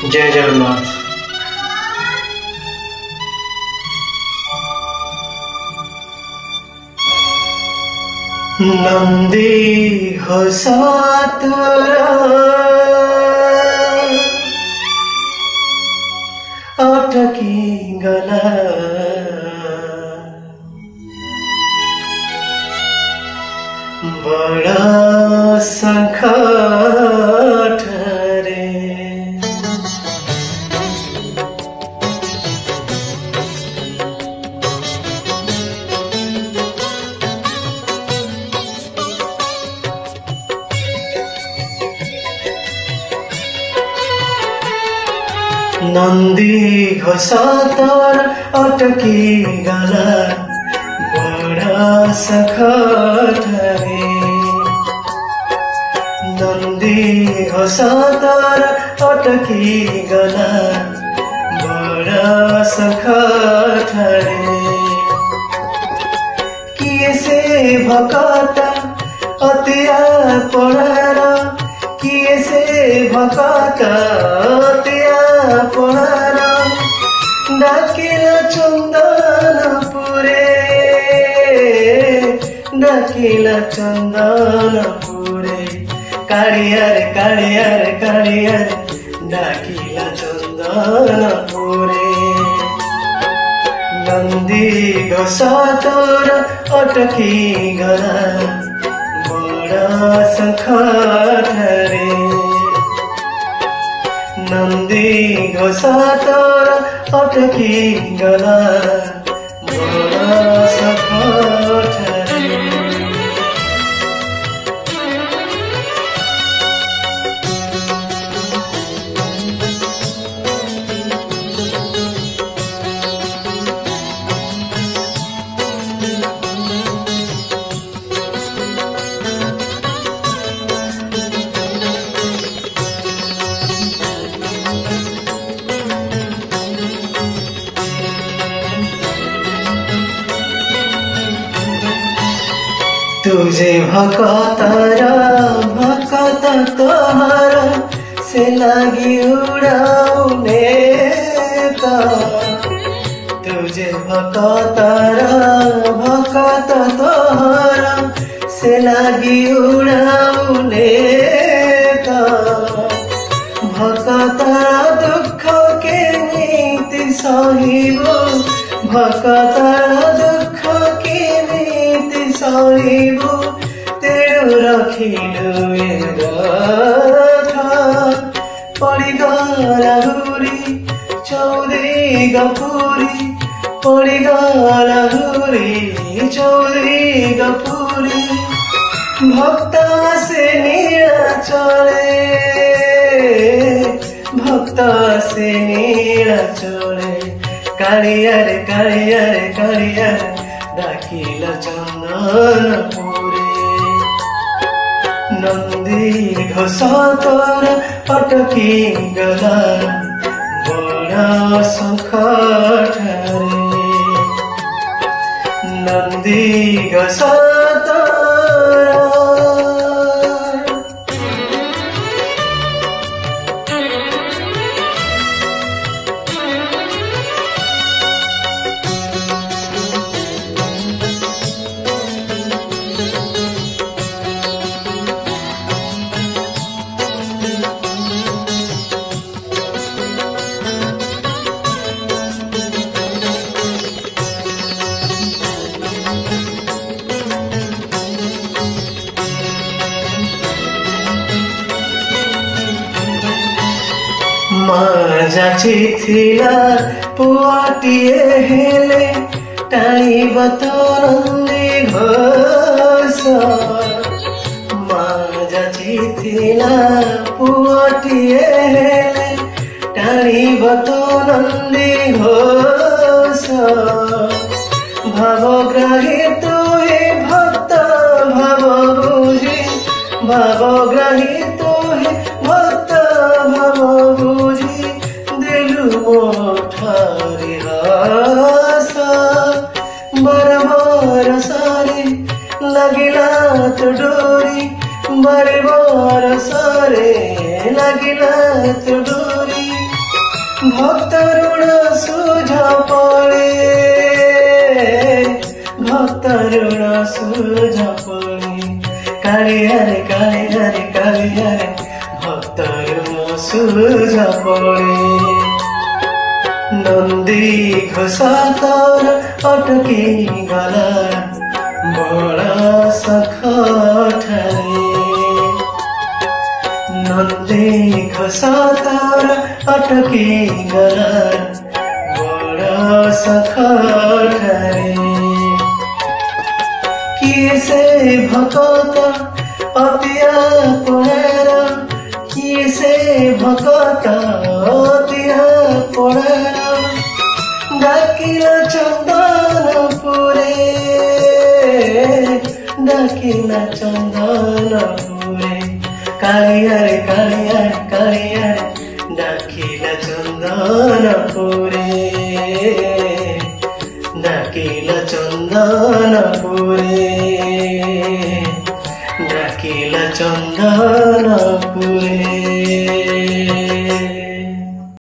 जय जगन्नाथ। नंदी घोषा तोरा अटकी गला, बड़ा संकट रे। नंदी घोषा तोर अटकी गला, बड़ा संकट रे। नंदी घोषा तोर अटकी गला, बड़ा संकट रे। किए से भकाता अतिया पड़ार, किए से भकाता अतिया पड़ार। डाकिला चंदनपुरे, डाकिला चंदनपुरे। काड़ियार काड़ियार काड़ियार डाकिला चंदनपुरे। नंदी घोषा तोर अटकी गला, बड़ा संकट रे। नंदी घोषा तोर अटकी गला, बड़ा संकट रे। तुझे भकातारा भकाता तोहारा से लागी उड़ाउने का। तुझे भकातारा भकाता तोहारा से लागी उड़ाउने का। भकातारा दुख के नीति सहिबो, भकातारा दुख के नीति सहिबो। तेरो रखिलु रथा पड़ीगला हुरी चौधरी गपुरी। पड़ीगला हुरी चौधरी गपुरी। भक्ता से नीड़ा चले, भक्ता से नीड़ा चले। काड़ियार काड़ियार काड़ियार डाकिला चंदनपुरे। नंदी घोषा तोर अटकी गला, बड़ा संकट रे। नंदी घोषा तोरा। जाचिथिला पुआटिए हेले टाइब तोरंदी घोषा। जाचिथिला पुआटिए हेले टाइब तोरंदी घोषा। भावग्राही तुहे भक्त भाव बुझी, भावग्राही तुहे भक्त भाव बुझी। मोठारी हासा बरबर सारे लगिला तो डोरी। बरबर सारे लगिला तो डोरी। ভক্ত ঋণ সুঝ পড়ে, ভক্ত ঋণ সুঝ পড়ে, কালিয়ারে কালিয়ারে কালিয়ারে ভক্ত ঋণ সুঝ পড়ে। নন্দী ঘোষ তোর অটকি গলা বড় সখ ঠারে, নন্দী ঘোষ তোর অটকি গলা বড় সখ ঠারে। কিয়ে সে ভকত অতিয়া পড়ার, কিয়ে সে ভকত অতিয়া পড়ার, ডাকিলা চন্দনপুরে, ডাকিলা চন্দনপুরে, কালিয়ারে কালিয়ারে কালিয়ারে ডাকিলা চন্দনপুরে, ডাকিলা চন্দনপুরে, ডাকিলা চন্দনপুরে।